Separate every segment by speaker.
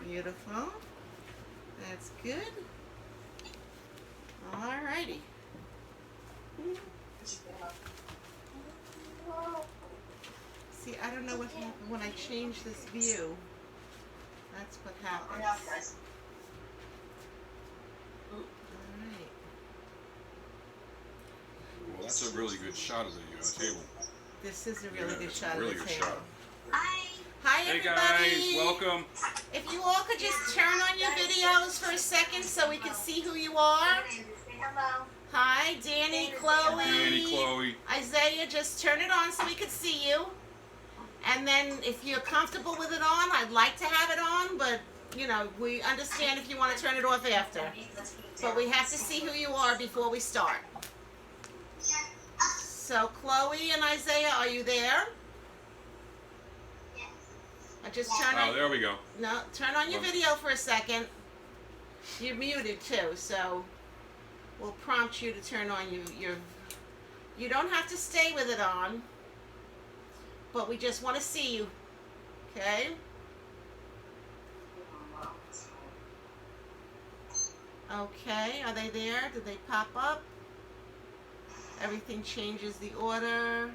Speaker 1: Beautiful. That's good. Alrighty. See, I don't know what happened when I change this view. That's what happens. Alright.
Speaker 2: Well, that's a really good shot of the table.
Speaker 1: This is a really good shot
Speaker 2: really
Speaker 1: of the
Speaker 2: good
Speaker 1: table.
Speaker 2: shot.
Speaker 1: Hi
Speaker 2: Hey
Speaker 1: everybody!
Speaker 2: guys, welcome.
Speaker 1: If you all could just turn on your videos for a second so we can see who you are. Hi, Danny, Chloe.
Speaker 2: Danny, Chloe.
Speaker 1: Isaiah, just turn it on so we can see you. And then if you're comfortable with it on, I'd like to have it on, but you know, we understand if you want to turn it off after. But we have to see who you are before we start. So Chloe and Isaiah, are you there? I just turn on.
Speaker 2: Oh, there we go.
Speaker 1: No, turn on your video for a second. You're muted too, so we'll prompt you to turn on your. You don't have to stay with it on, but we just want to see you. Okay. Okay, are they there? Did they pop up? Everything changes the order.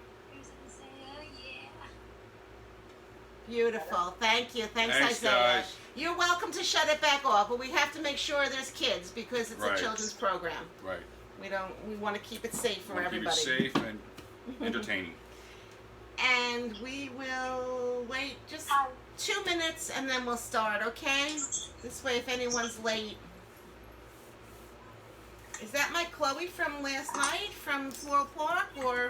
Speaker 1: Beautiful. Thank you. Thanks, Isaiah.
Speaker 2: Guys.
Speaker 1: You're welcome to shut it back off, but we have to make sure there's kids because it's
Speaker 2: Right.
Speaker 1: a children's program.
Speaker 2: Right.
Speaker 1: We want to keep it safe for everybody.
Speaker 2: Keep it safe and entertaining.
Speaker 1: And we will wait just 2 minutes and then we'll start, okay? This way if anyone's late. Is that my Chloe from last night from Floral Park or?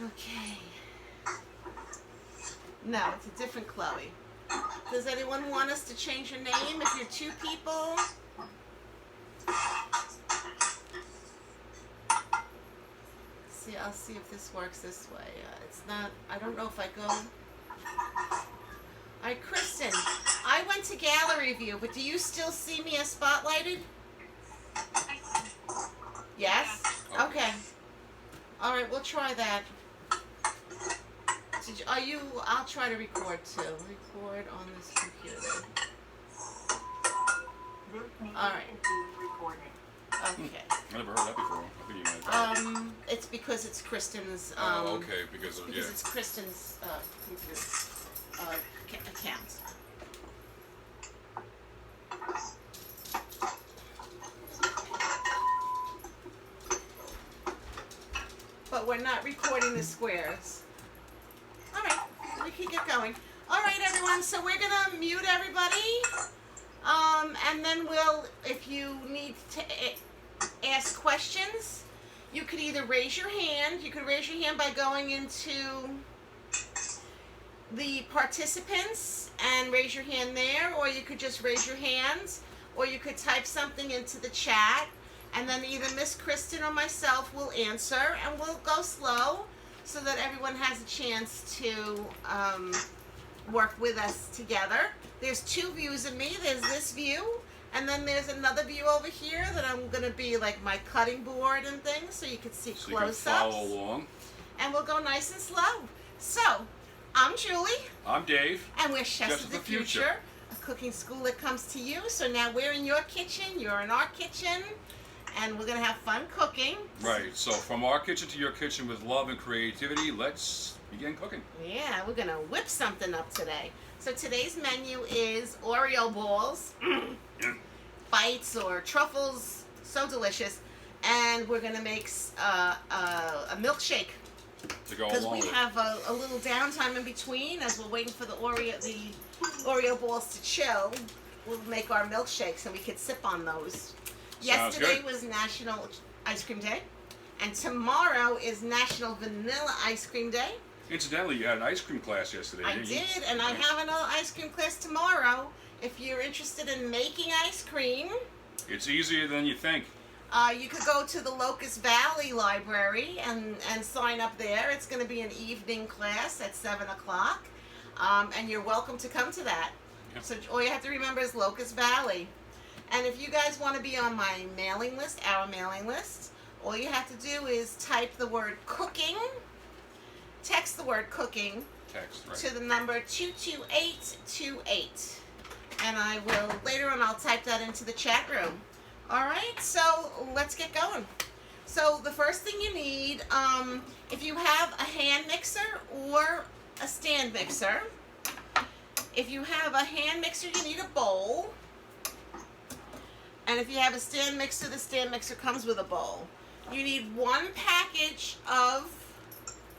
Speaker 1: Okay. No, it's a different Chloe. Does anyone want us to change your name if you're two people? See, I'll see if this works this way. It's not, I don't know if I go. Alright, Kristen, I went to gallery view, but do you still see me as spotlighted? Yes? Okay. Alright, we'll try that. Are you, I'll try to record too. Record on this computer. Alright. Okay.
Speaker 2: I never heard that before. I think you might have.
Speaker 1: It's because it's Kristen's,
Speaker 2: Okay, because of,
Speaker 1: because it's Kristen's, computer, account. But we're not recording the squares. Alright, we can get going. Alright everyone, so we're gonna mute everybody. And then we'll, if you need to ask questions, you could either raise your hand. You could raise your hand by going into the participants and raise your hand there, or you could just raise your hands, or you could type something into the chat, and then either Miss Kristen or myself will answer, and we'll go slow so that everyone has a chance to work with us together. There's two views of me. There's this view, and then there's another view over here that I'm going to be like my cutting board and things, so you can see
Speaker 2: So you can
Speaker 1: close-ups.
Speaker 2: follow along.
Speaker 1: And we'll go nice and slow. So, I'm Julie.
Speaker 2: I'm Dave.
Speaker 1: And we're Chefs of the Future, a cooking school that comes to you. So now we're in your kitchen, you're in our kitchen, and we're going to have fun cooking.
Speaker 2: Right, so from our kitchen to your kitchen with love and creativity, let's begin cooking.
Speaker 1: Yeah, we're going to whip something up today. So today's menu is Oreo balls, bites or truffles, so delicious. And we're going to make a milkshake.
Speaker 2: To go
Speaker 1: Because
Speaker 2: along
Speaker 1: we
Speaker 2: with it.
Speaker 1: have a little downtime in between as we're waiting for the Oreo balls to chill. We'll make our milkshakes and we could sip on those. Yesterday
Speaker 2: good.
Speaker 1: was National Ice Cream Day, and tomorrow is National Vanilla Ice Cream Day.
Speaker 2: Incidentally, you had an ice cream class yesterday,
Speaker 1: I
Speaker 2: didn't you?
Speaker 1: did, and I have another ice cream class tomorrow. If you're interested in making ice cream,
Speaker 2: It's easier than you think.
Speaker 1: you could go to the Locust Valley Library and sign up there. It's going to be an evening class at 7 o'clock, and you're welcome to come to that.
Speaker 2: Yep.
Speaker 1: So all you have to remember is Locust Valley. And if you guys want to be on my mailing list, our mailing list, all you have to do is type the word cooking, text the word cooking,
Speaker 2: text, right?
Speaker 1: to the number 22828. And I will, later on, I'll type that into the chat room. All right, so let's get going. So the first thing you need, if you have a hand mixer or a stand mixer, if you have a hand mixer, you need a bowl. And if you have a stand mixer, the stand mixer comes with a bowl. You need 1 package of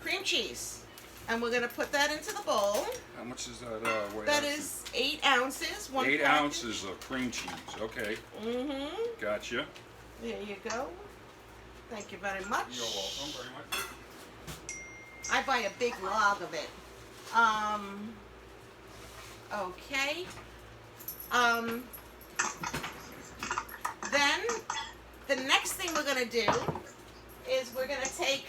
Speaker 1: cream cheese. And we're going to put that into the bowl.
Speaker 2: How much is that?
Speaker 1: That is 8 ounces.
Speaker 2: 8
Speaker 1: package.
Speaker 2: ounces of cream cheese. Okay.
Speaker 1: Mm-hmm.
Speaker 2: Gotcha.
Speaker 1: There you go. Thank you very much.
Speaker 2: You're welcome very much.
Speaker 1: I buy a big log of it. Okay. Then the next thing we're going to do is we're going to take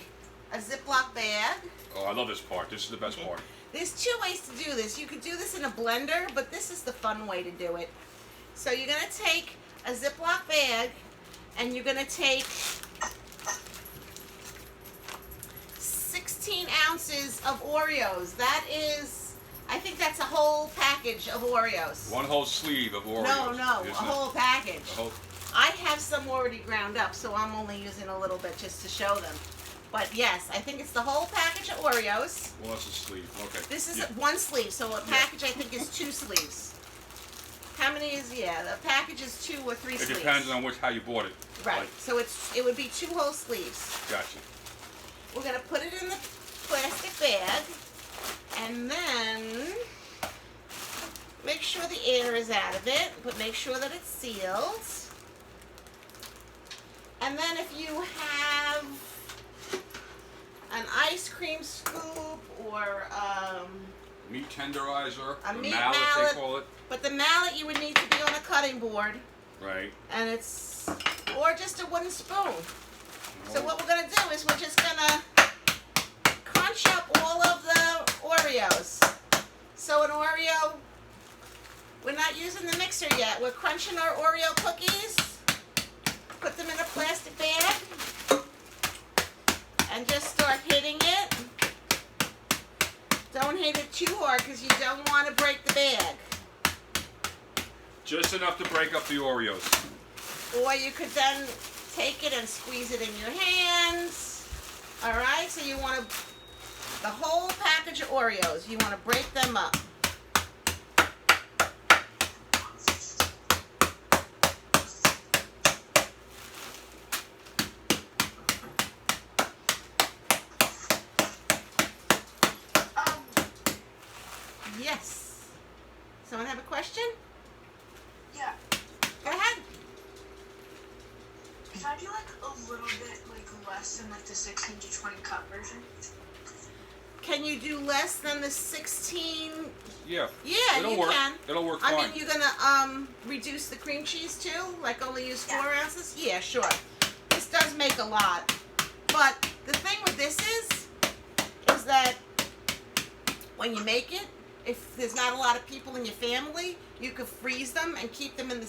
Speaker 1: a Ziploc bag.
Speaker 2: Oh, I love this part. This is the best part.
Speaker 1: There's 2 ways to do this. You could do this in a blender, but this is the fun way to do it. So you're going to take a Ziploc bag and you're going to take 16 ounces of Oreos. That is, I think that's a whole package of Oreos.
Speaker 2: 1 whole sleeve of Oreos.
Speaker 1: No, a whole package.
Speaker 2: A whole...
Speaker 1: I have some already ground up, so I'm only using a little bit just to show them. But yes, I think it's the whole package of Oreos.
Speaker 2: Well, that's a sleeve. Okay.
Speaker 1: This is 1 sleeve, so a package I think is 2 sleeves. How many is, the package is 2 or 3 sleeves.
Speaker 2: It depends on how you bought it.
Speaker 1: Right,
Speaker 2: Like,
Speaker 1: so it would be 2 whole sleeves.
Speaker 2: gotcha.
Speaker 1: We're going to put it in the plastic bag, and then make sure the air is out of it, but make sure that it's sealed. And then if you have an ice cream scoop or
Speaker 2: Meat tenderizer.
Speaker 1: a
Speaker 2: the
Speaker 1: meat
Speaker 2: mallet,
Speaker 1: mallet,
Speaker 2: they call it.
Speaker 1: but the mallet you would need to be on a cutting board,
Speaker 2: Right.
Speaker 1: and it's, or just a wooden spoon. So what we're going to do is we're just going to crunch up all of the Oreos. So an Oreo, we're not using the mixer yet. We're crunching our Oreo cookies. Put them in a plastic bag. And just start hitting it. Don't hit it too hard because you don't want to break the bag.
Speaker 2: Just enough to break up the Oreos.
Speaker 1: Or you could then take it and squeeze it in your hands. Alright, so you want to, the whole package of Oreos, you want to break them up. Yes. Someone have a question?
Speaker 3: Yeah.
Speaker 1: Go ahead.
Speaker 3: Can I do like a little bit less than the 16 to 20 cup version?
Speaker 1: Can you do less than the 16?
Speaker 2: Yeah.
Speaker 1: Yeah,
Speaker 2: It'll
Speaker 1: you
Speaker 2: work.
Speaker 1: can.
Speaker 2: It'll work fine.
Speaker 1: I mean, you're gonna reduce the cream cheese too? Like only use 4 ounces? Yeah, sure. This does make a lot. But the thing with this is that when you make it, if there's not a lot of people in your family, you could freeze them and keep them in the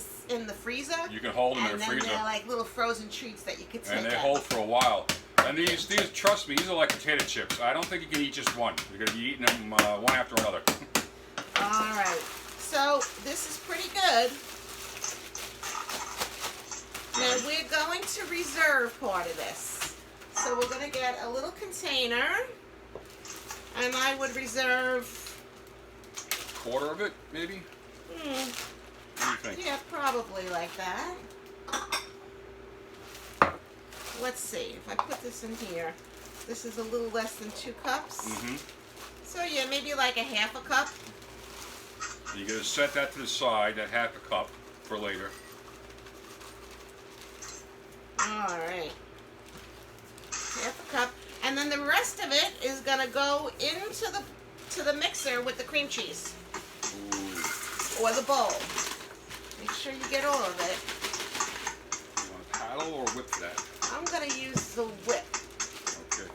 Speaker 1: freezer.
Speaker 2: You can hold them in
Speaker 1: and
Speaker 2: the
Speaker 1: then
Speaker 2: freezer.
Speaker 1: they're like little frozen treats that you could take
Speaker 2: And they
Speaker 1: out.
Speaker 2: hold for a while. And these, trust me, these are like potato chips. I don't think you can eat just one. You're going to be eating them one after another.
Speaker 1: All right. So this is pretty good. Now we're going to reserve part of this. So we're going to get a little container. And I would reserve...
Speaker 2: Quarter of it, maybe? What do you think?
Speaker 1: Yeah, probably like that. Let's see. If I put this in here, this is a little less than 2 cups.
Speaker 2: Mm-hmm.
Speaker 1: So yeah, maybe like a half a cup.
Speaker 2: You're going to set that to the side, that half a cup, for later.
Speaker 1: All right. Half a cup. And then the rest of it is going to go into the mixer with the cream cheese.
Speaker 2: Ooh.
Speaker 1: Or the bowl. Make sure you get all of it.
Speaker 2: You want to paddle or whip that?
Speaker 1: I'm going to use the whip.
Speaker 2: Okay.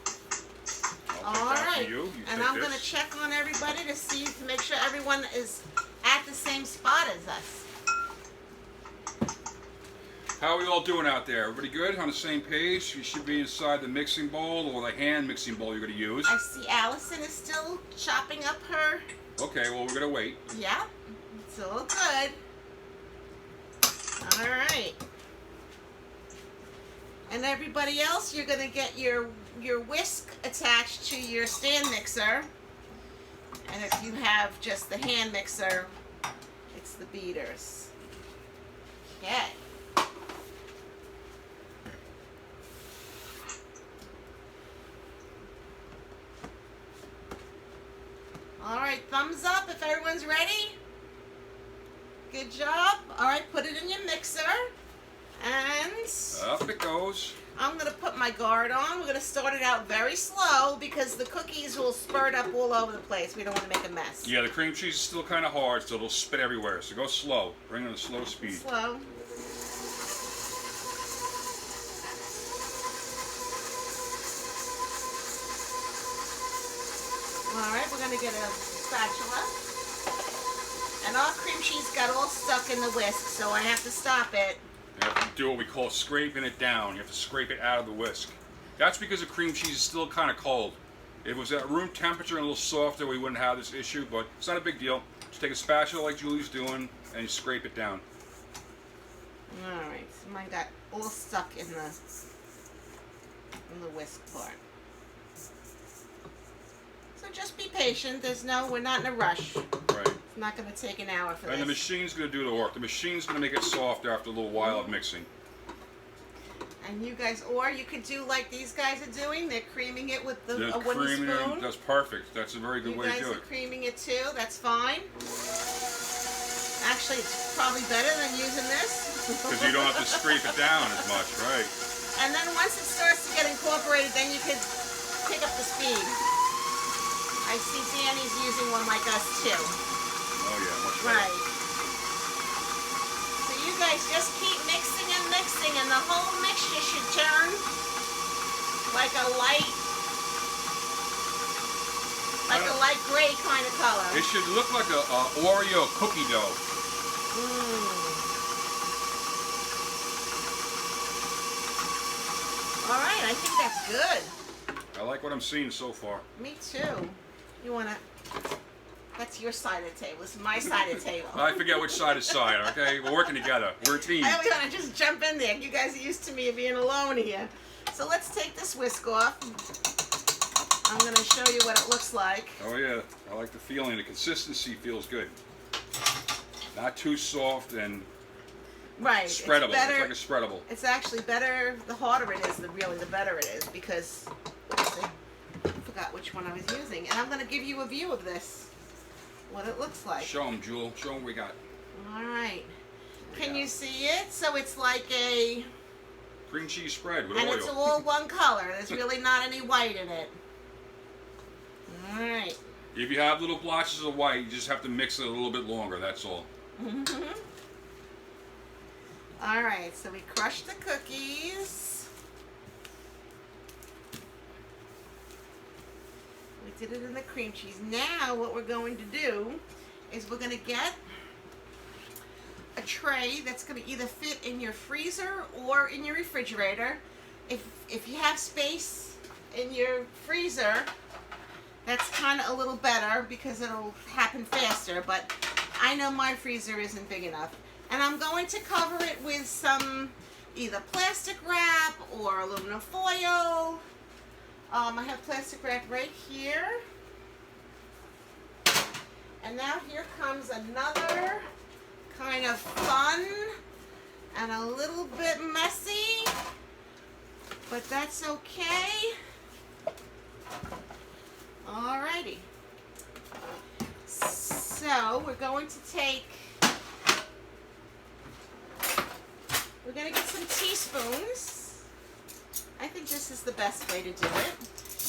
Speaker 2: I'll
Speaker 1: All
Speaker 2: take that
Speaker 1: right.
Speaker 2: for you. You
Speaker 1: And
Speaker 2: take
Speaker 1: I'm going to
Speaker 2: this.
Speaker 1: check on everybody to make sure everyone is at the same spot as us.
Speaker 2: How are we all doing out there? Everybody good? On the same page? You should be inside the mixing bowl or the hand mixing bowl you're going to use.
Speaker 1: I see Allison is still chopping up her.
Speaker 2: Okay, well, we're going to wait.
Speaker 1: Yeah, it's all good. All right. And everybody else, you're going to get your whisk attached to your stand mixer. And if you have just the hand mixer, it's the beaters. Okay. All right, thumbs up if everyone's ready. Good job. All right, put it in your mixer. And
Speaker 2: Up it goes.
Speaker 1: I'm going to put my guard on. We're going to start it out very slow because the cookies will spurt up all over the place. We don't want to make a mess.
Speaker 2: Yeah, the cream cheese is still kind of hard, so it'll spit everywhere. So go slow. Bring it at a slow speed.
Speaker 1: Slow. All right, we're going to get a spatula. And our cream cheese got all stuck in the whisk, so I have to stop it.
Speaker 2: You have to do what we call scraping it down. You have to scrape it out of the whisk. That's because the cream cheese is still kind of cold. If it was at room temperature and a little softer, we wouldn't have this issue, but it's not a big deal. Just take a spatula like Julie's doing and you scrape it down.
Speaker 1: All right, so mine got all stuck in the whisk part. So just be patient. We're not in a rush.
Speaker 2: Right.
Speaker 1: It's not going to take an hour for this.
Speaker 2: And the machine's going to do the work. The machine's going to make it soft after a little while of mixing.
Speaker 1: And you guys, or you could do like these guys are doing. They're creaming it with a wooden
Speaker 2: Creaming
Speaker 1: spoon.
Speaker 2: it, that's perfect. That's a very good way to do
Speaker 1: You guys
Speaker 2: it.
Speaker 1: are creaming it too. That's fine. Actually, it's probably better than using this.
Speaker 2: Because you don't have to scrape it down as much, right?
Speaker 1: And then once it starts to get incorporated, then you could pick up the speed. I see Danny's using one like us too.
Speaker 2: Oh yeah, much better.
Speaker 1: Right. So you guys just keep mixing and mixing, and the whole mixture should turn like a light gray kind of color.
Speaker 2: It should look like a Oreo cookie dough.
Speaker 1: All right, I think that's good.
Speaker 2: I like what I'm seeing so far.
Speaker 1: Me too. You wanna? That's your side of the table. This is my side of the table.
Speaker 2: I forget which side is side, okay? We're working together. We're a team.
Speaker 1: I always want to just jump in there. You guys are used to me being alone here. So let's take this whisk off. I'm going to show you what it looks like.
Speaker 2: Oh yeah, I like the feeling. The consistency feels good. Not too soft and
Speaker 1: Right.
Speaker 2: spreadable.
Speaker 1: It's better.
Speaker 2: It's like a spreadable.
Speaker 1: It's actually better. The harder it is, the better it is, because I forgot which one I was using. And I'm going to give you a view of this. What it looks like.
Speaker 2: Show them, Jewel. Show them what we got.
Speaker 1: All right. Can you see it? So it's like a...
Speaker 2: Cream cheese spread with
Speaker 1: And
Speaker 2: oil.
Speaker 1: it's all one color. There's really not any white in it. All right.
Speaker 2: If you have little blotches of white, you just have to mix it a little bit longer. That's all.
Speaker 1: All right. So we crushed the cookies. We did it in the cream cheese. Now what we're going to do is we're going to get a tray that's going to either fit in your freezer or in your refrigerator. If you have space in your freezer, that's kind of a little better because it'll happen faster, but I know my freezer isn't big enough. And I'm going to cover it with some either plastic wrap or aluminum foil. I have plastic wrap right here. And now here comes another kind of fun and a little bit messy, but that's okay. Alrighty. So we're going to get some teaspoons. I think this is the best way to do it.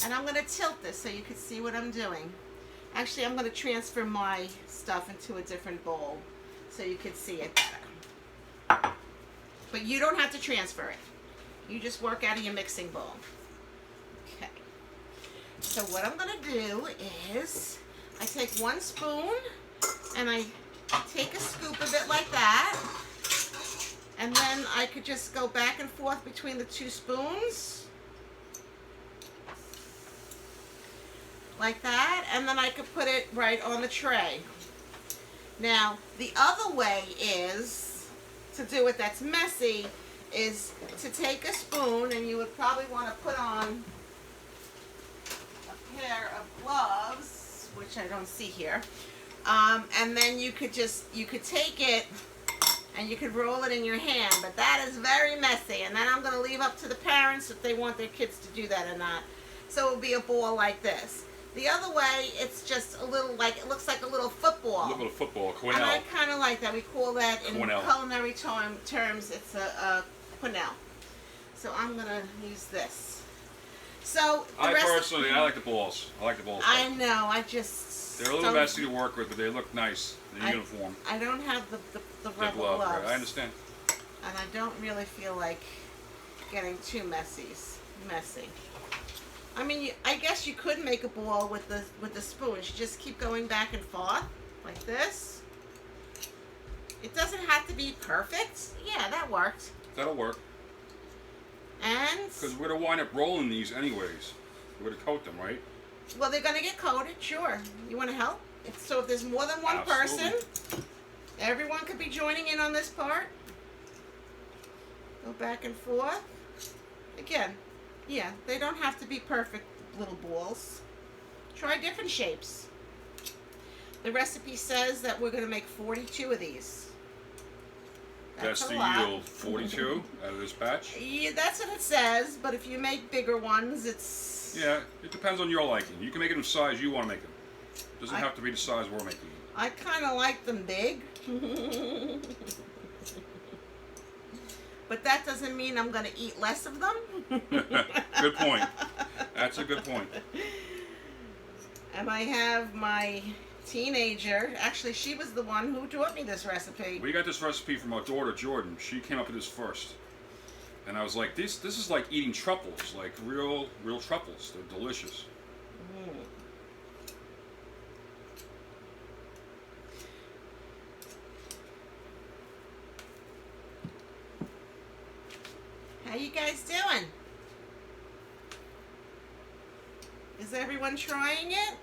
Speaker 1: And I'm going to tilt this so you can see what I'm doing. Actually, I'm going to transfer my stuff into a different bowl so you can see it better. But you don't have to transfer it. You just work out of your mixing bowl. Okay. So what I'm going to do is I take 1 spoon and I take a scoop of it like that. And then I could just go back and forth between the two spoons. Like that. And then I could put it right on the tray. Now, the other way is to do it that's messy is to take a spoon, and you would probably want to put on a pair of gloves, which I don't see here. And then you could take it and you could roll it in your hand, but that is very messy. And then I'm going to leave up to the parents if they want their kids to do that or not. So it will be a ball like this. The other way, it's just a little, like, it looks like a little football.
Speaker 2: A little football, a quenelle.
Speaker 1: And I kind of like that. We call that in
Speaker 2: Quenelle.
Speaker 1: culinary terms, it's a quenelle. So I'm going to use this. So
Speaker 2: I personally like the balls. I like the balls.
Speaker 1: I know, I just...
Speaker 2: They're a little messy to work with, but they look nice. They're uniform.
Speaker 1: I don't have the rubber gloves.
Speaker 2: Right, I understand.
Speaker 1: And I don't really feel like getting too messy. I mean, I guess you could make a ball with the spoons. You just keep going back and forth like this. It doesn't have to be perfect. Yeah, that worked.
Speaker 2: That'll work.
Speaker 1: And
Speaker 2: because we're gonna wind up rolling these anyways. We're gonna coat them, right?
Speaker 1: Well, they're gonna get coated. Sure. You want to help? So if there's more than one person, everyone could be joining in on this part. Go back and forth. Again. Yeah, they don't have to be perfect little balls. Try different shapes. The recipe says that we're going to make 42 of these.
Speaker 2: That's the yield, 42 out of this batch?
Speaker 1: Yeah, that's what it says, but if you make bigger ones, it's...
Speaker 2: Yeah, it depends on your liking. You can make it in the size you want to make them. It doesn't have to be the size we're making them.
Speaker 1: I kind of like them big. But that doesn't mean I'm going to eat less of them.
Speaker 2: Good point. That's a good point.
Speaker 1: And I have my teenager. Actually, she was the one who taught me this recipe.
Speaker 2: We got this recipe from our daughter, Jordan. She came up with this first. And I was like, this is like eating truffles, like real truffles. They're delicious.
Speaker 1: Mm. How you guys doing? Is everyone trying it?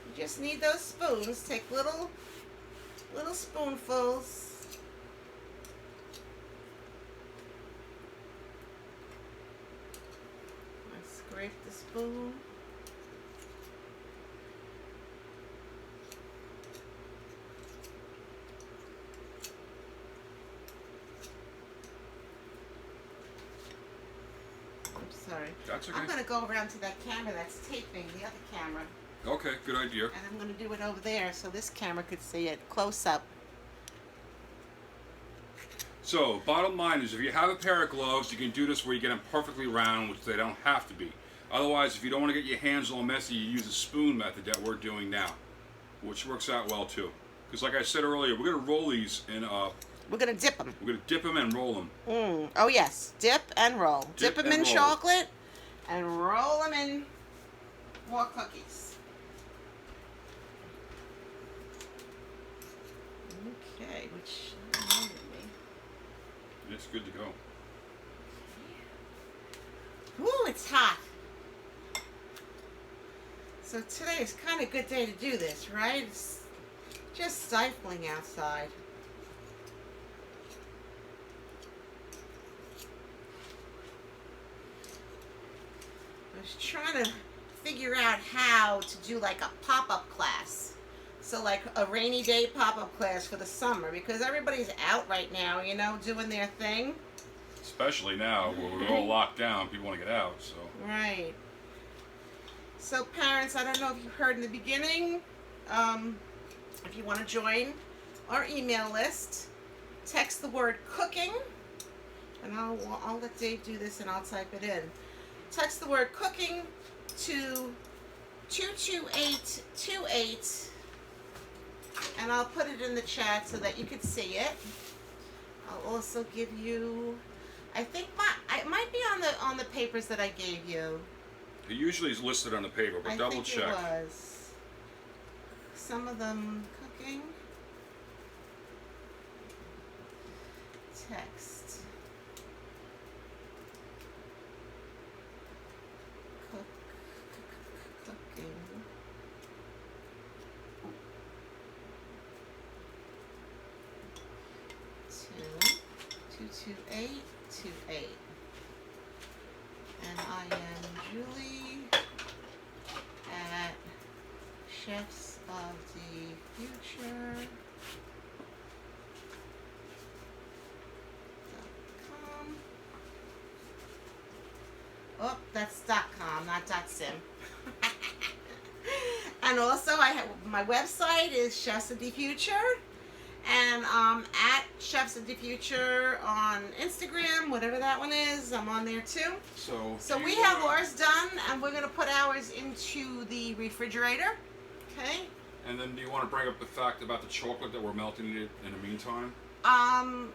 Speaker 1: You just need those spoons. Take little spoonfuls. I scrape the spoon. Sorry.
Speaker 2: That's okay.
Speaker 1: I'm going to go around to that camera that's taping, the other camera.
Speaker 2: Okay, good idea.
Speaker 1: And I'm going to do it over there so this camera could see it close up.
Speaker 2: So, bottom line is if you have a pair of gloves, you can do this where you get them perfectly round, which they don't have to be. Otherwise, if you don't want to get your hands all messy, you use the spoon method that we're doing now, which works out well too. Because like I said earlier, we're going to roll these in...
Speaker 1: we're going to dip them.
Speaker 2: We're going to dip them and roll them.
Speaker 1: Oh, yes. Dip and roll. Dip them in
Speaker 2: roll.
Speaker 1: chocolate and roll them in more cookies. Okay, which reminded me.
Speaker 2: It's good to go.
Speaker 1: Ooh, it's hot. So today is kind of a good day to do this, right? It's just stifling outside. I was trying to figure out how to do like a pop-up class. So like a rainy day pop-up class for the summer because everybody's out right now, you know, doing their thing.
Speaker 2: Especially now where we're all locked down, people want to get out, so.
Speaker 1: Right. So parents, I don't know if you heard in the beginning, if you want to join our email list, text the word cooking, and I'll let Dave do this and I'll type it in. Text the word cooking to 22828, and I'll put it in the chat so that you can see it. I'll also give you, I think it might be on the papers that I gave you.
Speaker 2: It usually is listed on the paper, but double check.
Speaker 1: I think it was. Some of them cooking. text. Cooking. 22828. And I am Julie at Chefs of the Future. .com. Oh, that's .com, not .sim. And also, I have my website is Chefs of the Future, and at Chefs of the Future on Instagram, whatever that one is, I'm on there too. So we have ours done, and we're gonna put ours into the refrigerator. Okay.
Speaker 2: And then, do you want to bring up the fact about the chocolate that we're melting in the meantime? The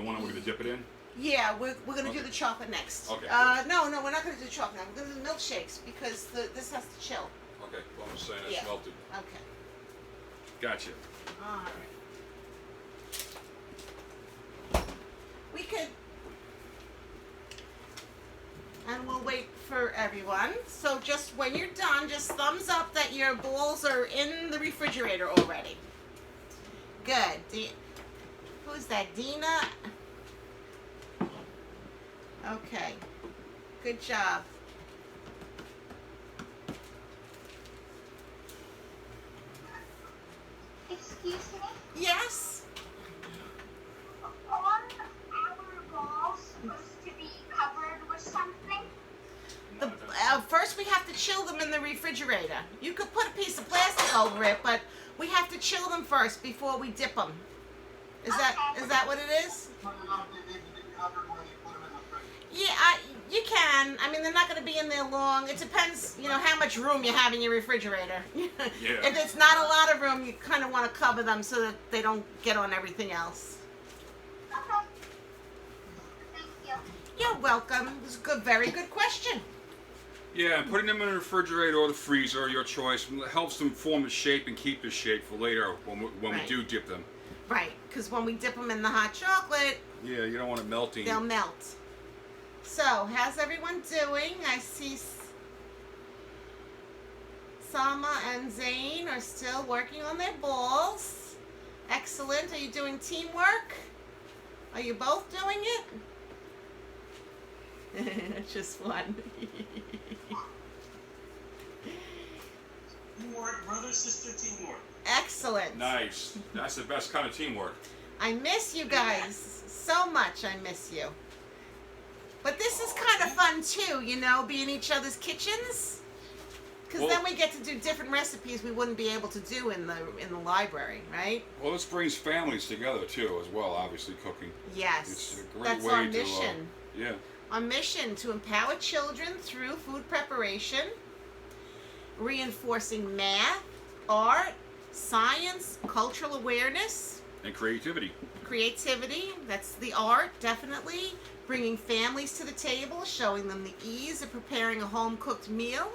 Speaker 2: one that we're gonna dip it in.
Speaker 1: Yeah, we're gonna do the chocolate next.
Speaker 2: Okay.
Speaker 1: No, we're not gonna do chocolate. We're gonna do milkshakes because this has to chill.
Speaker 2: Okay, well, I'm just saying it's
Speaker 1: Yeah.
Speaker 2: melted.
Speaker 1: Okay.
Speaker 2: Gotcha.
Speaker 1: All right. We could, and we'll wait for everyone. So just when you're done, just thumbs up that your balls are in the refrigerator already. Good. Who's that? Dina? Okay. Good job.
Speaker 4: Excuse me?
Speaker 1: Yes?
Speaker 4: Are our balls supposed to be covered with something?
Speaker 1: First we have to chill them in the refrigerator. You could put a piece of plastic over it, but we have to chill them first before we dip them. Is that what it is? Yeah, you can. I mean, they're not going to be in there long. It depends, how much room you have in your refrigerator.
Speaker 2: Yeah.
Speaker 1: If it's not a lot of room, you kind of want to cover them so that they don't get on everything else.
Speaker 4: Okay. Thank you.
Speaker 1: You're welcome. It was a very good question.
Speaker 2: Yeah, and putting them in the refrigerator or the freezer, your choice, helps them form a shape and keep the shape for later when we
Speaker 1: Right.
Speaker 2: do dip them.
Speaker 1: Right, because when we dip them in the hot chocolate,
Speaker 2: Yeah, you don't want it melting.
Speaker 1: they'll melt. So, how's everyone doing? I see Sama and Zane are still working on their balls. Excellent. Are you doing teamwork? Are you both doing it? Just one.
Speaker 5: Teamwork, brother, sister, teamwork.
Speaker 1: Excellent.
Speaker 2: Nice. That's the best kind of teamwork.
Speaker 1: I miss you guys so much. I miss you. But this is kind of fun too, be in each other's kitchens. Because then we get to do different recipes we wouldn't be able to do in the library, right?
Speaker 2: Well, this brings families together too, as well. Obviously, cooking.
Speaker 1: Yes.
Speaker 2: It's a great
Speaker 1: That's
Speaker 2: way
Speaker 1: our
Speaker 2: to.
Speaker 1: mission.
Speaker 2: Yeah.
Speaker 1: Our mission to empower children through food preparation, reinforcing math, art, science, cultural awareness,
Speaker 2: And creativity.
Speaker 1: creativity. That's the art, definitely. Bringing families to the table, showing them the ease of preparing a home-cooked meal.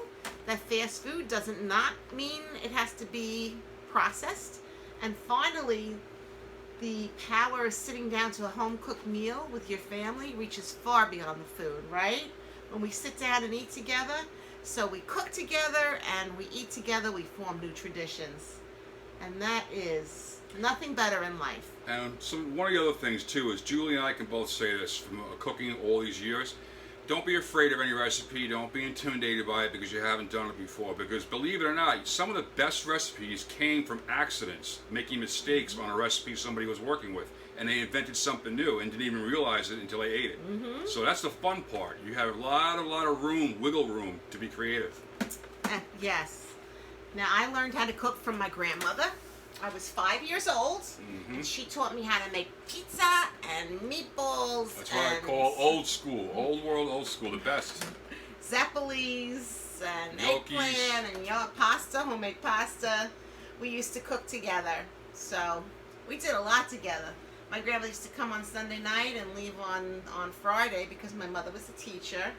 Speaker 1: That fast food doesn't not mean it has to be processed. And finally, the power of sitting down to a home-cooked meal with your family reaches far beyond the food, right? When we sit down and eat together, so we cook together and we eat together, we form new traditions. And that is nothing better in life.
Speaker 2: And one of the other things too is Julie and I can both say this from cooking all these years. Don't be afraid of any recipe. Don't be intimidated by it because you haven't done it before. Because believe it or not, some of the best recipes came from accidents, making mistakes on a recipe somebody was working with, and they invented something new and didn't even realize it until they ate it.
Speaker 1: Mm-hmm.
Speaker 2: So that's the fun part. You have a lot of room, wiggle room to be creative.
Speaker 1: Yes. Now, I learned how to cook from my grandmother. I was 5 years old, and she taught me how to make pizza and meatballs.
Speaker 2: That's what I call old school, old world, old school, the best.
Speaker 1: Zeppelis and
Speaker 2: Gnocchis.
Speaker 1: eggplant and pasta, homemade pasta. We used to cook together, so we did a lot together. My grandmother used to come on Sunday night and leave on Friday because my mother was a teacher.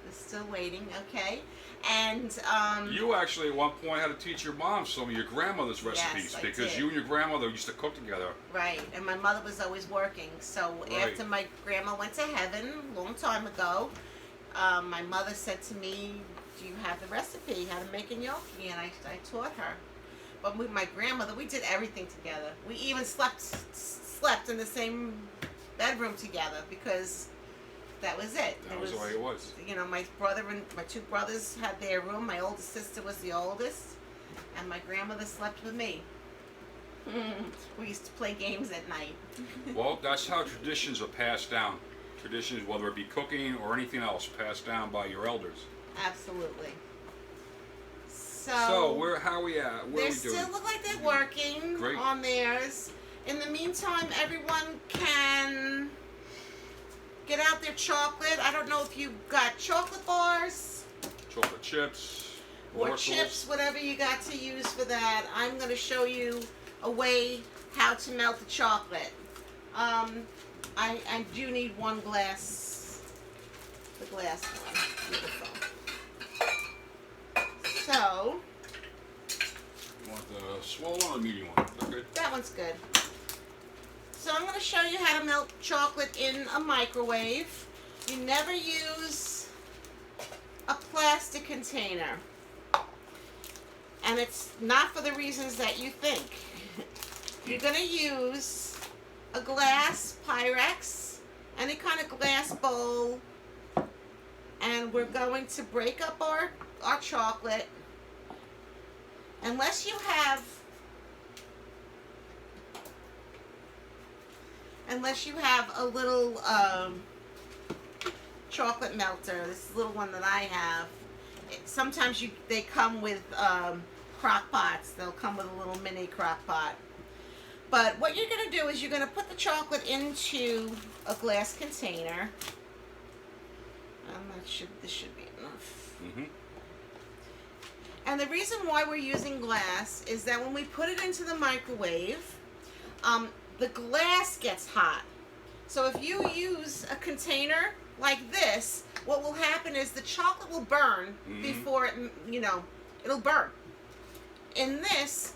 Speaker 1: We're still waiting, okay? And
Speaker 2: You actually at one point had to teach your mom some of your grandmother's recipes
Speaker 1: I
Speaker 2: because
Speaker 1: did.
Speaker 2: you and your grandmother used to cook together.
Speaker 1: right, and my mother was always working. So
Speaker 2: Right.
Speaker 1: after my grandma went to heaven a long time ago, my mother said to me, "Do you have the recipe how to make a gnocchi?" And I taught her. But with my grandmother, we did everything together. We even slept in the same bedroom together because that was it.
Speaker 2: That was the way it was.
Speaker 1: You know, my brother and my two brothers had their room. My oldest sister was the oldest, and my grandmother slept with me. We used to play games at night.
Speaker 2: Well, that's how traditions are passed down. Traditions, whether it be cooking or anything else, passed down by your elders.
Speaker 1: Absolutely.
Speaker 2: So, how are we at? What
Speaker 1: They
Speaker 2: are we doing?
Speaker 1: still look like they're working
Speaker 2: Great.
Speaker 1: on theirs. In the meantime, everyone can get out their chocolate. I don't know if you got chocolate bars
Speaker 2: Chocolate chips,
Speaker 1: or
Speaker 2: morsels.
Speaker 1: chips, whatever you got to use for that. I'm going to show you a way how to melt the chocolate. I do need one glass, the glass one. Beautiful. So,
Speaker 2: You want the swollen or the medium one? Is that good?
Speaker 1: that one's good. So I'm going to show you how to melt chocolate in a microwave. You never use a plastic container. And it's not for the reasons that you think. You're going to use a glass Pyrex, any kind of glass bowl, and we're going to break up our chocolate. Unless you have a little chocolate melter, this little one that I have, sometimes they come with crock pots. They'll come with a little mini crock pot. But what you're going to do is you're going to put the chocolate into a glass container. This should be enough.
Speaker 2: Mm-hmm.
Speaker 1: And the reason why we're using glass is that when we put it into the microwave, the glass gets hot. So if you use a container like this, what will happen is the chocolate will burn before it, it'll burn. In this,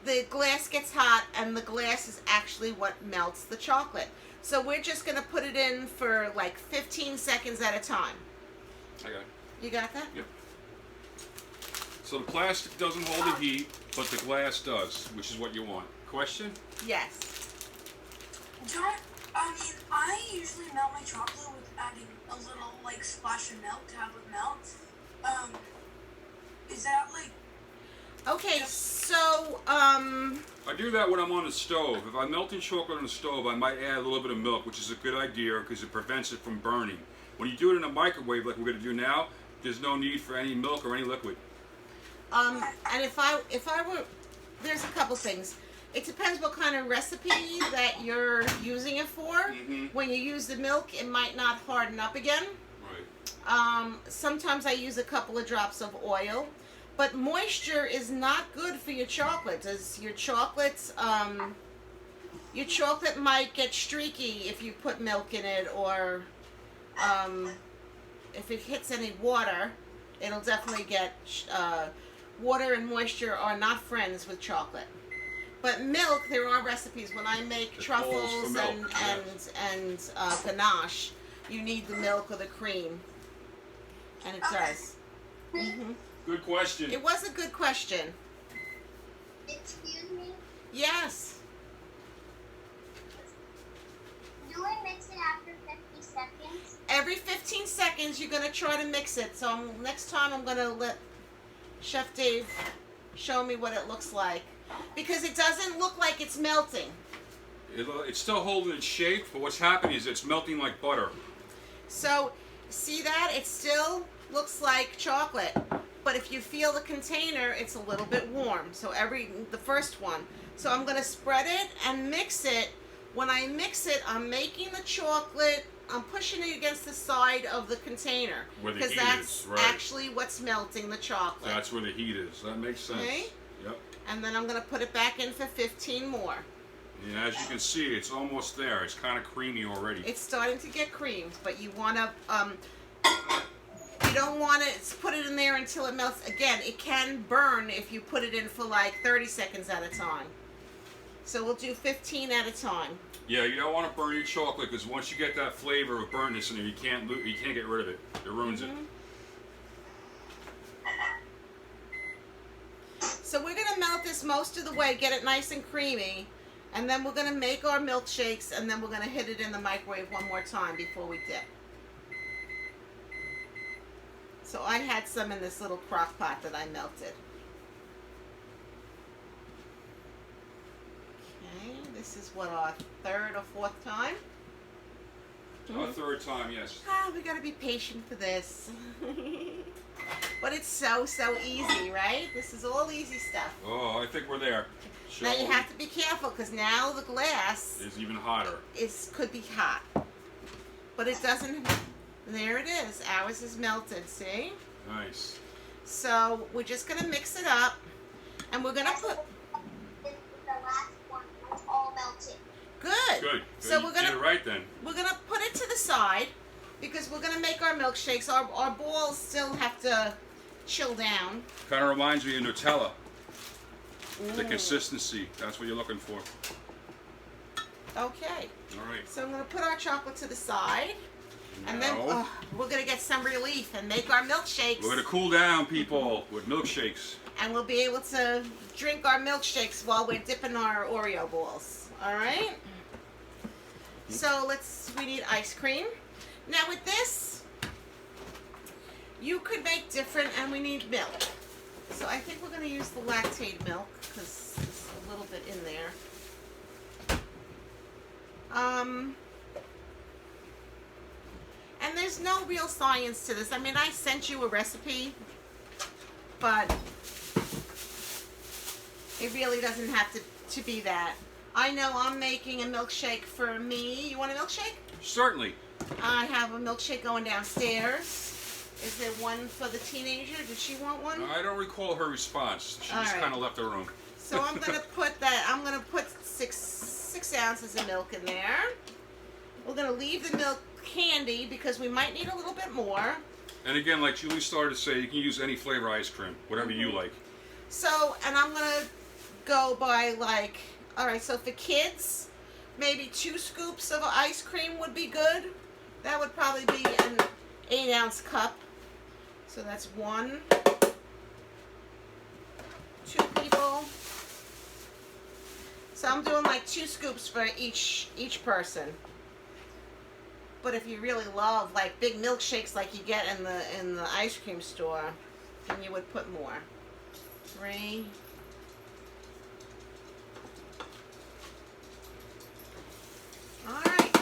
Speaker 1: the glass gets hot and the glass is actually what melts the chocolate. So we're just going to put it in for like 15 seconds at a time.
Speaker 2: I got it.
Speaker 1: You got that?
Speaker 2: Yep. So the plastic doesn't hold the heat, but the glass does, which is what you want. Question?
Speaker 1: Yes.
Speaker 3: I usually melt my chocolate with adding a little, like, splash of milk to have it melt. Is that, like...
Speaker 1: Okay, so,
Speaker 2: I do that when I'm on the stove. If I'm melting chocolate on the stove, I might add a little bit of milk, which is a good idea because it prevents it from burning. When you do it in a microwave like we're going to do now, there's no need for any milk or any liquid.
Speaker 1: and if I were, there's a couple things. It depends what kind of recipe that you're using it for.
Speaker 2: Mm-hmm.
Speaker 1: When you use the milk, it might not harden up again.
Speaker 2: Right.
Speaker 1: Sometimes I use a couple of drops of oil. But moisture is not good for your chocolate. Your chocolate might get streaky if you put milk in it, or if it hits any water, it'll definitely get, water and moisture are not friends with chocolate. But milk, there are recipes. When I make
Speaker 2: It calls
Speaker 1: truffles
Speaker 2: for milk,
Speaker 1: and ganache, you need the milk or the cream. And it does. Mm-hmm.
Speaker 2: Good question.
Speaker 1: It was a good question.
Speaker 4: Excuse me?
Speaker 1: Yes.
Speaker 4: Do I mix it after 50 seconds?
Speaker 1: Every 15 seconds, you're going to try to mix it. So next time, I'm going to let Chef Dave show me what it looks like. Because it doesn't look like it's melting.
Speaker 2: It's still holding its shape, but what's happening is it's melting like butter.
Speaker 1: So, see that? It still looks like chocolate. But if you feel the container, it's a little bit warm. So the first one. So I'm going to spread it and mix it. When I mix it, I'm making the chocolate, I'm pushing it against the side of the container.
Speaker 2: Where the
Speaker 1: because
Speaker 2: heat
Speaker 1: that's
Speaker 2: is, right.
Speaker 1: actually what's melting the chocolate.
Speaker 2: That's where the heat is. That makes sense.
Speaker 1: Okay.
Speaker 2: Yep.
Speaker 1: And then I'm going to put it back in for 15 more.
Speaker 2: And as you can see, it's almost there. It's kind of creamy already.
Speaker 1: It's starting to get creamed, but you want to, you don't want to put it in there until it melts. Again, it can burn if you put it in for like 30 seconds at a time. So we'll do 15 at a time.
Speaker 2: Yeah, you don't want to burn your chocolate because once you get that flavor of burntness in there, you can't get rid of it. It ruins it.
Speaker 1: So we're gonna melt this most of the way, get it nice and creamy, and then we're gonna make our milkshakes, and then we're gonna hit it in the microwave one more time before we dip. So I had some in this little crock pot that I melted. Okay, this is what, our third or fourth time?
Speaker 2: Our third time, yes.
Speaker 1: Ah, we gotta be patient for this. But it's so easy, right? This is all easy stuff.
Speaker 2: Oh, I think we're there.
Speaker 1: Now you have to be careful because now the glass
Speaker 2: is even hotter.
Speaker 1: Could be hot. But it doesn't. There it is. Ours is melted, see?
Speaker 2: Nice.
Speaker 1: So we're just going to mix it up. And we're going to put...
Speaker 4: The last one was all melted.
Speaker 1: Good.
Speaker 2: Good.
Speaker 1: So
Speaker 2: you
Speaker 1: we're going
Speaker 2: did it right then.
Speaker 1: We're going to put it to the side because we're going to make our milkshakes. Our balls still have to chill down.
Speaker 2: Kind of reminds me of Nutella. The consistency. That's what you're looking for.
Speaker 1: Okay.
Speaker 2: All right.
Speaker 1: So I'm going to put our chocolate to the side. And then
Speaker 2: Now,
Speaker 1: we're going to get some relief and make our milkshakes.
Speaker 2: we're going to cool down, people, with milkshakes.
Speaker 1: And we'll be able to drink our milkshakes while we're dipping our Oreo balls. All right? So we need ice cream. Now with this, you could make different, and we need milk. So I think we're going to use the lactate milk because there's a little bit in there. And there's no real science to this. I mean, I sent you a recipe, but it really doesn't have to be that. I know I'm making a milkshake for me. You want a milkshake?
Speaker 2: Certainly.
Speaker 1: I have a milkshake going downstairs. Is there one for the teenager? Did she want one?
Speaker 2: I don't recall her response. She
Speaker 1: All
Speaker 2: just
Speaker 1: right.
Speaker 2: kind of left the room.
Speaker 1: So I'm gonna put that. I'm gonna put six ounces of milk in there. We're gonna leave the milk candy because we might need a little bit more.
Speaker 2: And again, like Julie started to say, you can use any flavor ice cream, whatever you like.
Speaker 1: So, and I'm gonna go by like, all right. So for kids, maybe 2 scoops of ice cream would be good. That would probably be an 8-ounce cup. So that's 1, 2 people. So I'm doing like 2 scoops for each person. But if you really love like big milkshakes like you get in the ice cream store, then you would put more. 3. All right.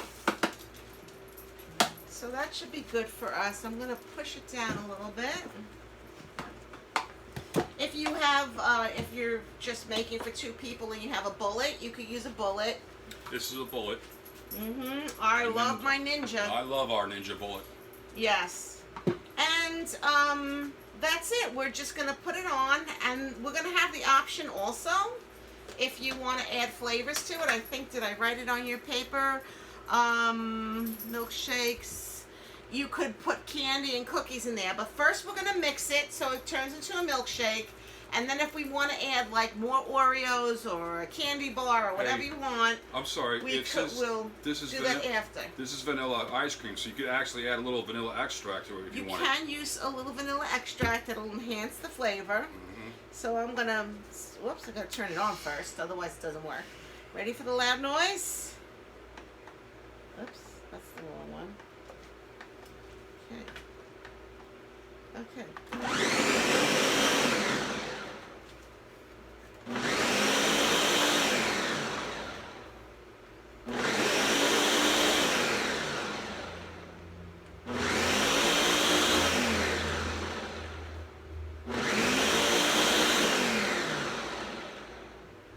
Speaker 1: So that should be good for us. I'm going to push it down a little bit. If you have, if you're just making for 2 people and you have a bullet, you could use a bullet.
Speaker 2: This is a bullet.
Speaker 1: I love my Ninja.
Speaker 2: I love our Ninja bullet.
Speaker 1: Yes. And that's it. We're just going to put it on, and we're going to have the option also, if you want to add flavors to it. I think, did I write it on your paper? Milkshakes. You could put candy and cookies in there. But first we're going to mix it so it turns into a milkshake. And then if we want to add like more Oreos or a candy bar or whatever you want,
Speaker 2: I'm sorry.
Speaker 1: we'll do that after.
Speaker 2: This is vanilla ice cream, so you could actually add a little vanilla extract to it if you want.
Speaker 1: You can use a little vanilla extract that'll enhance the flavor. So I'm going to, whoops, I got to turn it on first, otherwise it doesn't work. Ready for the loud noise? Oops, that's the wrong one. Okay.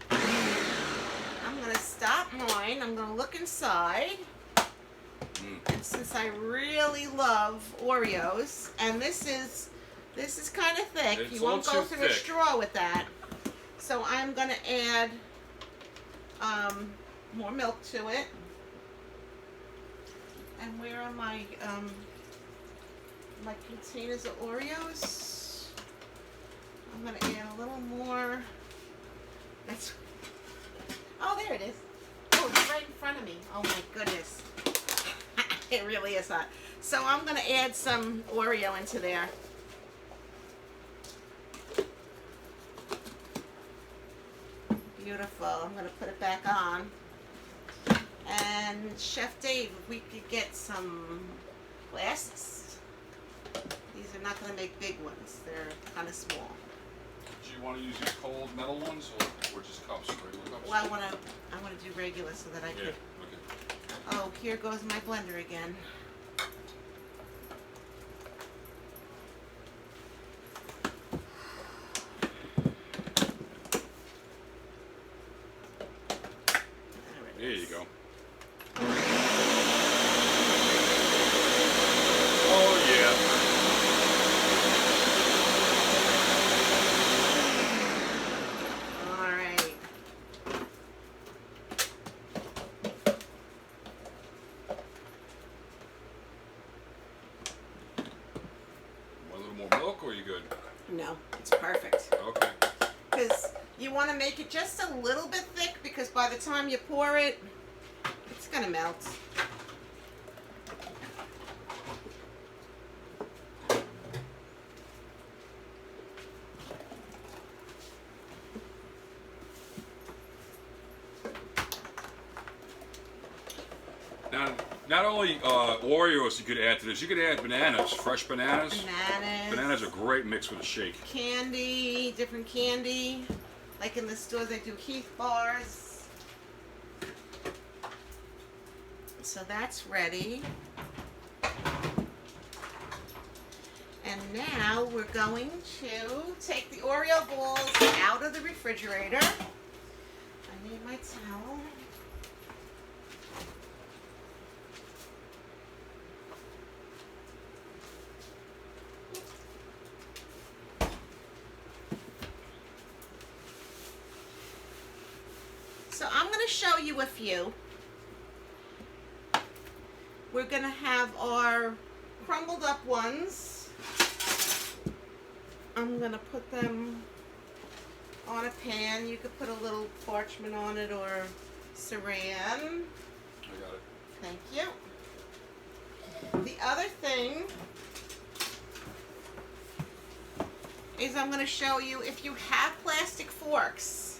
Speaker 1: I'm going to stop mine. I'm going to look inside. And since I really love Oreos, and this is kind of thick,
Speaker 2: It's
Speaker 1: you won't
Speaker 2: a
Speaker 1: go
Speaker 2: little too
Speaker 1: through a
Speaker 2: thick.
Speaker 1: straw with that. So I'm gonna add more milk to it. And where are my my containers of Oreos. I'm going to add a little more. That's. Oh, there it is. Oh, it's right in front of me. Oh my goodness. It really is hot. So I'm going to add some Oreo into there. Beautiful. I'm going to put it back on. And Chef Dave, if we could get some glasses. These are not going to make big ones. They're kind of small.
Speaker 2: Do you want to use these cold metal ones or just cups, regular cups?
Speaker 1: Well, I want to do regular so that I
Speaker 2: Yeah,
Speaker 1: could.
Speaker 2: okay.
Speaker 1: Oh, here goes my blender again.
Speaker 2: There you go. Oh yeah.
Speaker 1: All right.
Speaker 2: Want a little more milk or are you good?
Speaker 1: No, it's perfect.
Speaker 2: Okay.
Speaker 1: Because you want to make it just a little bit thick because by the time you pour it, it's going to melt.
Speaker 2: Now, not only Oreos you could add to this, you could add bananas, fresh bananas. Bananas are great mix with a shake.
Speaker 1: Candy, different candy. Like in the stores, they do Heath bars. So that's ready. And now we're going to take the Oreo balls out of the refrigerator. I need my towel. So I'm going to show you a few. We're going to have our crumbled up ones. I'm going to put them on a pan. You could put a little parchment on it or saran.
Speaker 2: I got it.
Speaker 1: Thank you. The other thing is I'm going to show you if you have plastic forks.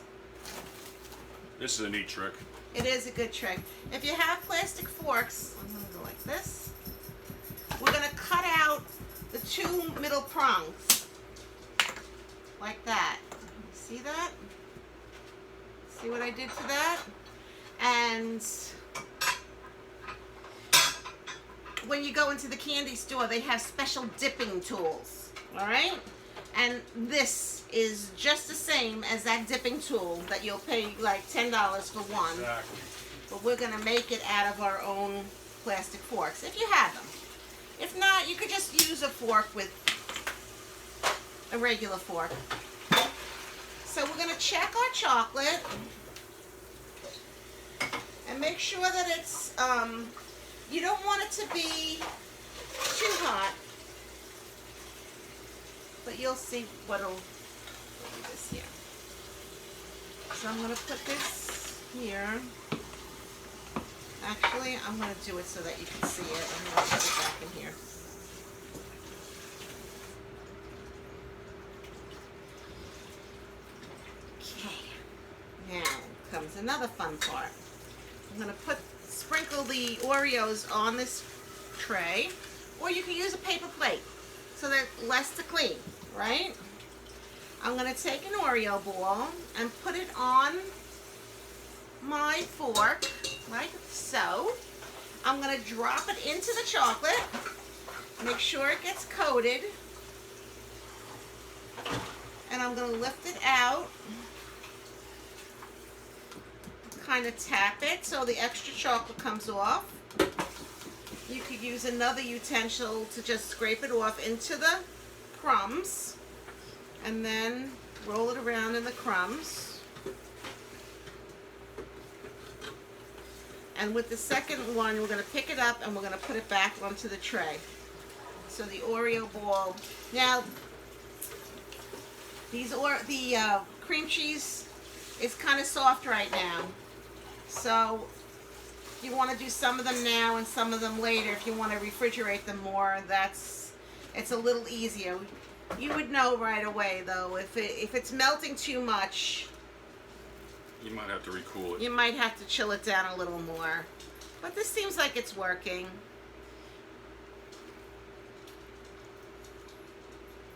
Speaker 2: This is a neat trick.
Speaker 1: It is a good trick. If you have plastic forks, I'm going to go like this. We're going to cut out the two middle prongs. Like that. See that? See what I did to that? And when you go into the candy store, they have special dipping tools. Alright? And this is just the same as that dipping tool that you'll pay like $10 for one.
Speaker 2: Exactly.
Speaker 1: But we're going to make it out of our own plastic forks, if you have them. If not, you could just use a fork with a regular fork. So we're going to check our chocolate and make sure that it's, you don't want it to be too hot. But you'll see what'll do this here. So I'm going to put this here. Actually, I'm going to do it so that you can see it. I'm going to put it back in here. Okay. Now comes another fun part. I'm going to sprinkle the Oreos on this tray, or you can use a paper plate so they're less to clean, right? I'm going to take an Oreo ball and put it on my fork, like so. I'm going to drop it into the chocolate, make sure it gets coated, and I'm going to lift it out, kind of tap it so the extra chocolate comes off. You could use another utensil to just scrape it off into the crumbs and then roll it around in the crumbs. And with the second one, we're going to pick it up and we're going to put it back onto the tray. So So the Oreo ball. Now, the cream cheese is kind of soft right now. So you want to do some of them now and some of them later. If you want to refrigerate them more, it's a little easier. You would know right away though if it's melting too much.
Speaker 2: You might have to recool it.
Speaker 1: You might have to chill it down a little more. But this seems like it's working.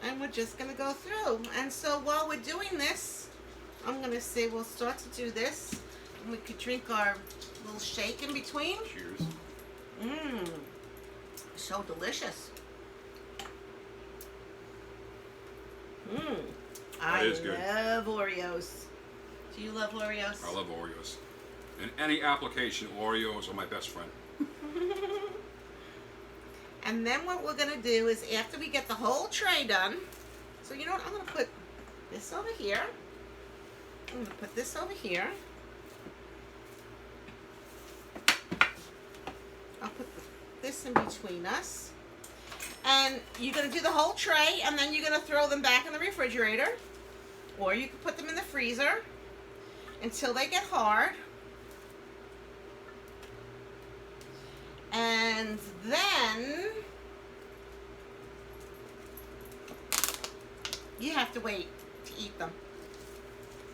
Speaker 1: And we're just going to go through. And so while we're doing this, I'm going to say we'll start to do this. And we could drink our little shake in between.
Speaker 2: Cheers.
Speaker 1: Mmm. So delicious. Mmm. I
Speaker 2: is good.
Speaker 1: love Oreos. Do you love Oreos?
Speaker 2: I love Oreos. In any application, Oreos are my best friend.
Speaker 1: And then what we're going to do is after we get the whole tray done, so you know what, I'm going to put this over here. I'm going to put this over here. I'll put this in between us. And you're going to do the whole tray, and then you're going to throw them back in the refrigerator. Or you can put them in the freezer until they get hard. And then you have to wait to eat them.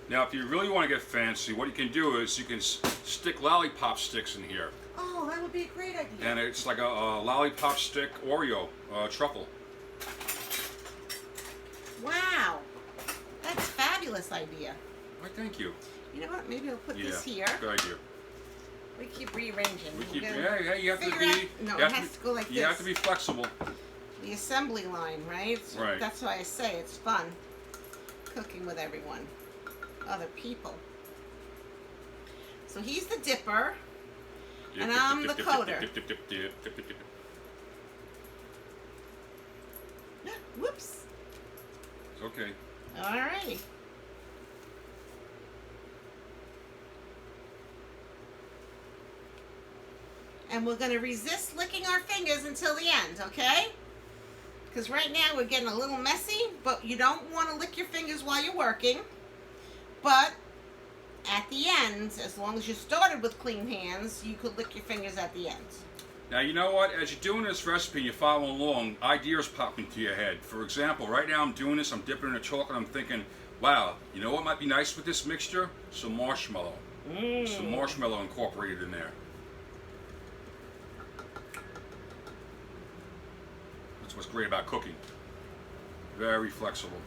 Speaker 2: Now, if you really want to get fancy, what you can do is you can stick lollipop sticks in here.
Speaker 1: Oh, that would be a great idea.
Speaker 2: And it's like a lollipop stick Oreo truffle.
Speaker 1: Wow. That's a fabulous idea.
Speaker 2: Why, thank you.
Speaker 1: You know what? Maybe I'll put this here.
Speaker 2: Good idea.
Speaker 1: We keep rearranging.
Speaker 2: We keep,
Speaker 1: We're gonna
Speaker 2: yeah, you have to
Speaker 1: figure
Speaker 2: be.
Speaker 1: out- no,
Speaker 2: you
Speaker 1: it
Speaker 2: have
Speaker 1: has to go like
Speaker 2: You
Speaker 1: this.
Speaker 2: have to be flexible.
Speaker 1: The assembly line, right?
Speaker 2: Right.
Speaker 1: That's why I say it's fun cooking with everyone, other people. So he's the dipper,
Speaker 2: Dip,
Speaker 1: and
Speaker 2: dip,
Speaker 1: I'm
Speaker 2: dip,
Speaker 1: the
Speaker 2: dip,
Speaker 1: coder.
Speaker 2: dip, dip, dip, dip, dip, dip, dip.
Speaker 1: Whoops.
Speaker 2: It's okay.
Speaker 1: All right. And we're going to resist licking our fingers until the end, okay? Because right now we're getting a little messy, but you don't want to lick your fingers while you're working. But at the end, as long as you started with clean hands, you could lick your fingers at the end.
Speaker 2: Now, you know what? As you're doing this recipe and you're following along, ideas pop into your head. For example, right now I'm doing this, I'm dipping in the chocolate, I'm thinking, wow, you know what might be nice with this mixture? Some marshmallow. Some marshmallow incorporated in there. That's what's great about cooking. Very flexible.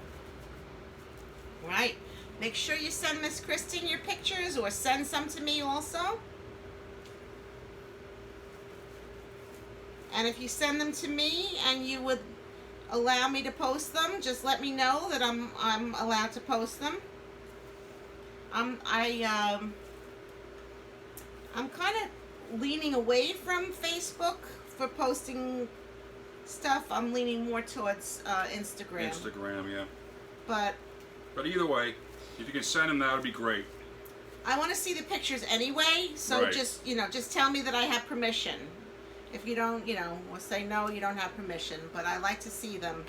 Speaker 1: Right. Make sure you send Miss Christine your pictures or send some to me also. And if you send them to me and you would allow me to post them, just let me know that I'm allowed to post them. I'm kind of leaning away from Facebook for posting stuff. I'm leaning more towards Instagram.
Speaker 2: Instagram, yeah.
Speaker 1: But
Speaker 2: either way, if you can send them, that would be great.
Speaker 1: I want to see the pictures anyway, so
Speaker 2: Right.
Speaker 1: just tell me that I have permission. If you don't, we'll say no, you don't have permission, but I like to see them.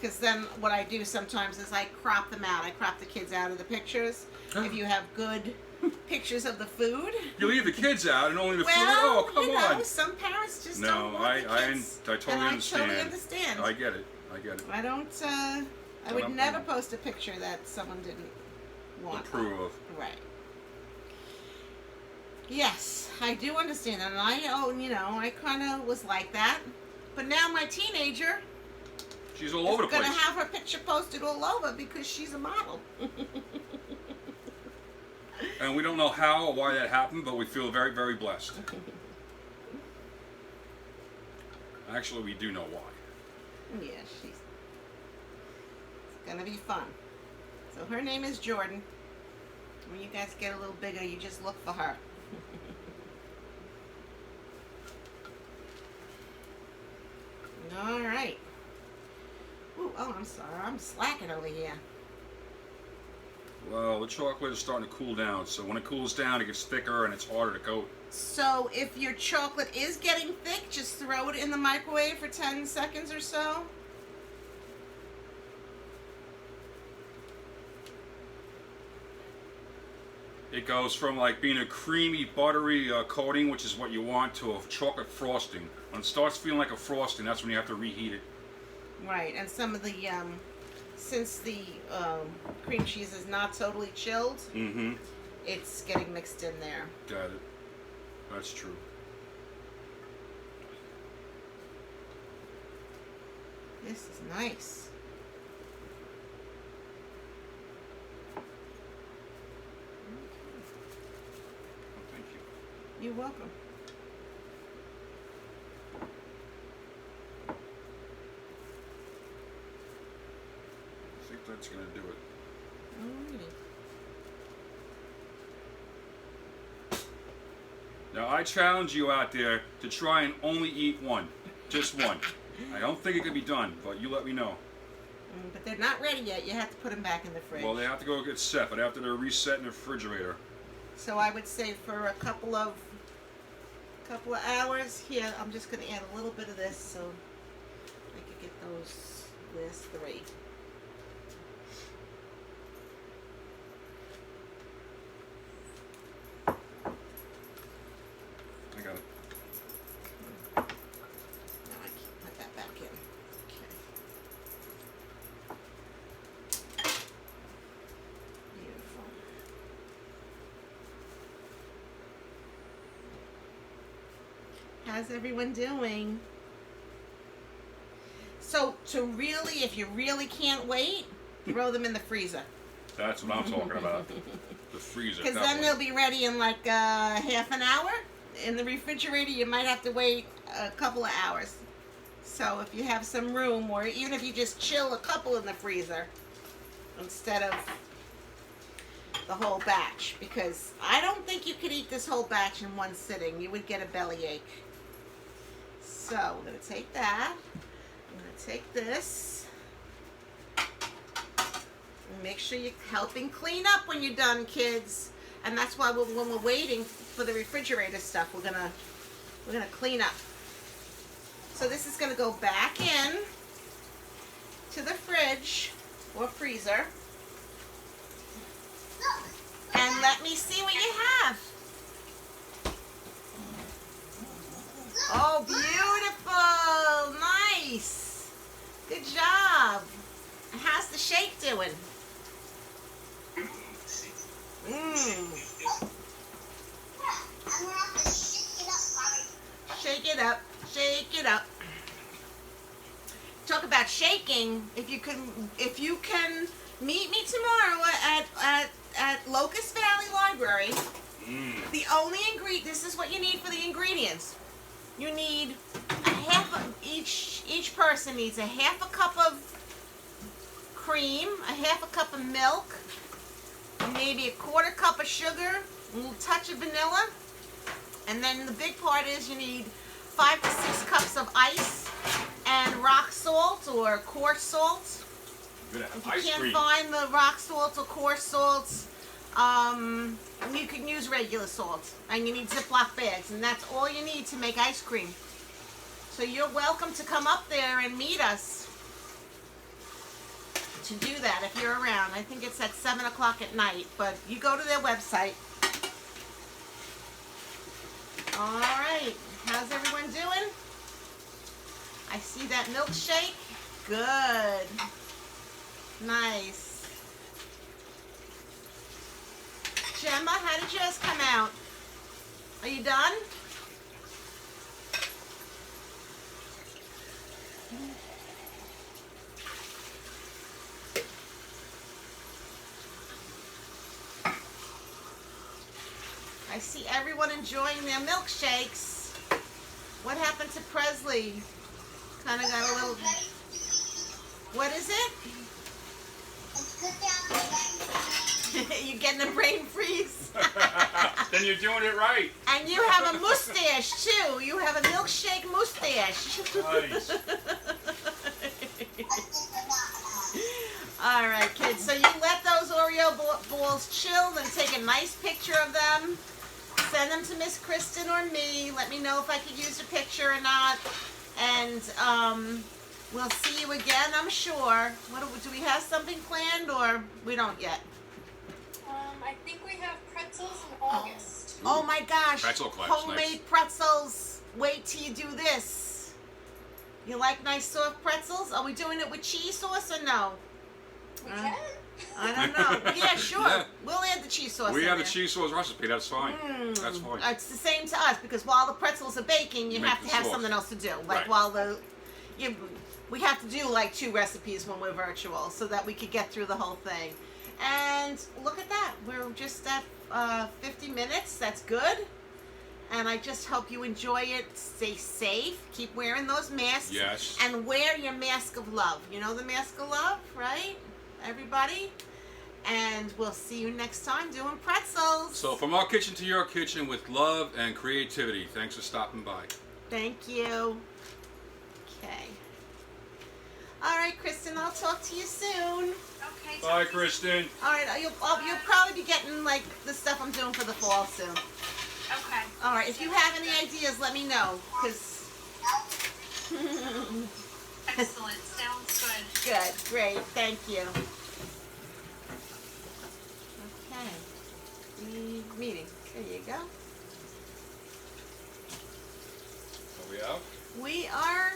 Speaker 1: Because then what I do sometimes is I crop them out. I crop the kids out of the pictures. If you have good pictures of the food.
Speaker 2: You leave the kids out and only the food?
Speaker 1: Well,
Speaker 2: Oh, come on.
Speaker 1: some parents just
Speaker 2: No,
Speaker 1: don't want the kids.
Speaker 2: I totally
Speaker 1: and
Speaker 2: understand.
Speaker 1: I totally understand.
Speaker 2: I get it.
Speaker 1: I don't, I would never post a picture that someone didn't want.
Speaker 2: Approve of.
Speaker 1: Right. Yes, I do understand that, and I kind of was like that. But now my teenager
Speaker 2: She's all over the
Speaker 1: is going
Speaker 2: place.
Speaker 1: to have her picture posted all over because she's a model.
Speaker 2: And we don't know how or why that happened, but we feel very, very blessed. Actually, we do know why.
Speaker 1: Yeah, it's going to be fun. So her name is Jordan. When you guys get a little bigger, you just look for her. All right. Ooh, oh, I'm sorry. I'm slacking over here.
Speaker 2: Well, the chocolate is starting to cool down, so when it cools down, it gets thicker and it's harder to coat.
Speaker 1: So if your chocolate is getting thick, just throw it in the microwave for 10 seconds or so.
Speaker 2: It goes from like being a creamy, buttery coating, which is what you want, to a chocolate frosting. When it starts feeling like a frosting, that's when you have to reheat it.
Speaker 1: Right, and some of the, since the cream cheese is not totally chilled,
Speaker 2: Mm-hmm.
Speaker 1: it's getting mixed in there.
Speaker 2: Got it. That's true.
Speaker 1: This is nice.
Speaker 2: Oh, thank you.
Speaker 1: You're welcome.
Speaker 2: I think that's gonna do it.
Speaker 1: Alrighty.
Speaker 2: Now I challenge you out there to try and only eat one. Just one. I don't think it can be done, but you let me know.
Speaker 1: But they're not ready yet. You have to put them back in the fridge.
Speaker 2: Well, they have to go get set, but after they're reset in the refrigerator.
Speaker 1: So I would say for a couple of hours. Here, I'm just going to add a little bit of this so I could get this 3.
Speaker 2: I got it.
Speaker 1: Now I can put that back in. Okay. Beautiful. How's everyone doing? So if you really can't wait, throw them in the freezer.
Speaker 2: That's what I'm talking about. The freezer.
Speaker 1: Because
Speaker 2: that
Speaker 1: then
Speaker 2: one.
Speaker 1: they'll be ready in like half an hour. In the refrigerator, you might have to wait a couple of hours. So if you have some room, or even if you just chill a couple in the freezer instead of the whole batch, because I don't think you could eat this whole batch in one sitting. You would get a bellyache. So we're going to take that. I'm going to take this. And make sure you're helping clean up when you're done, kids. And that's why when we're waiting for the refrigerator stuff, we're gonna clean up. So this is gonna go back in to the fridge or freezer. And let me see what you have. Oh, beautiful! Nice! Good job! And how's the shake doing? Shake it up, shake it up. Talk about shaking. If you can meet me tomorrow at Locust Valley Library. The only this is what you need for the ingredients. You need each person needs a half a cup of cream, a half a cup of milk, maybe a quarter cup of sugar, a little touch of vanilla, and then the big part is you need 5 to 6 cups of ice and rock salt or coarse salt. If you can't find the rock salt or coarse salts, you can use regular salt, and you need Ziploc bags, and that's all you need to make ice cream. So you're welcome to come up there and meet us to do that if you're around. I think it's at 7 o'clock at night, but you go to their website. All right, how's everyone doing? I see that milkshake. Good. Nice. Gemma, how did yours come out? Are you done? I see everyone enjoying their milkshakes. What happened to Presley? Kind of got a little... What is it? You're getting a brain freeze.
Speaker 2: Then you're doing it right.
Speaker 1: And you have a mustache too. You have a milkshake mustache.
Speaker 2: Nice.
Speaker 1: All right, kids. So you let those Oreo balls chill, then take a nice picture of them. Send them to Miss Kristen or me. Let me know if I could use a picture or not. And we'll see you again, I'm sure. Do we have something planned or we don't yet?
Speaker 6: I think we have pretzels in August.
Speaker 1: Oh my gosh.
Speaker 2: Pretzel class,
Speaker 1: Homemade
Speaker 2: nice.
Speaker 1: pretzels. Wait till you do this. You like nice soft pretzels? Are we doing it with cheese sauce or no?
Speaker 6: We can.
Speaker 1: I don't know. Yeah, sure.
Speaker 2: Yeah.
Speaker 1: We'll add the cheese sauce
Speaker 2: We
Speaker 1: in
Speaker 2: have the
Speaker 1: there.
Speaker 2: cheese sauce recipe. That's fine. That's fine.
Speaker 1: It's the same to us because while the pretzels are baking, you
Speaker 2: Make
Speaker 1: have
Speaker 2: the
Speaker 1: to have
Speaker 2: sauce.
Speaker 1: something else to do. Like
Speaker 2: Right.
Speaker 1: while we have to do like 2 recipes when we're virtual so that we could get through the whole thing. And look at that. We're just at 50 minutes. That's good. And I just hope you enjoy it. Stay safe. Keep wearing those masks.
Speaker 2: Yes.
Speaker 1: And wear your mask of love. You know the mask of love, right? Everybody? And we'll see you next time doing pretzels.
Speaker 2: So from our kitchen to your kitchen with love and creativity. Thanks for stopping by.
Speaker 1: Thank you. Okay. All right, Kristen, I'll talk to you soon.
Speaker 6: Okay.
Speaker 2: Bye, Kristen.
Speaker 1: All right, you'll probably be getting like the stuff I'm doing for the fall soon.
Speaker 6: Okay.
Speaker 1: All right, if you have any ideas, let me know, because
Speaker 6: Excellent. Sounds good.
Speaker 1: good, great, thank you. Okay, the meeting. There you go.
Speaker 2: Are we out?
Speaker 1: We are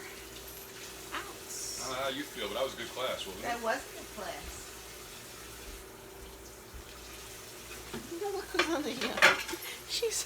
Speaker 1: out.
Speaker 2: I don't know how you feel, but that was a good class, wasn't it?
Speaker 1: That was a good class. Look who's on the She's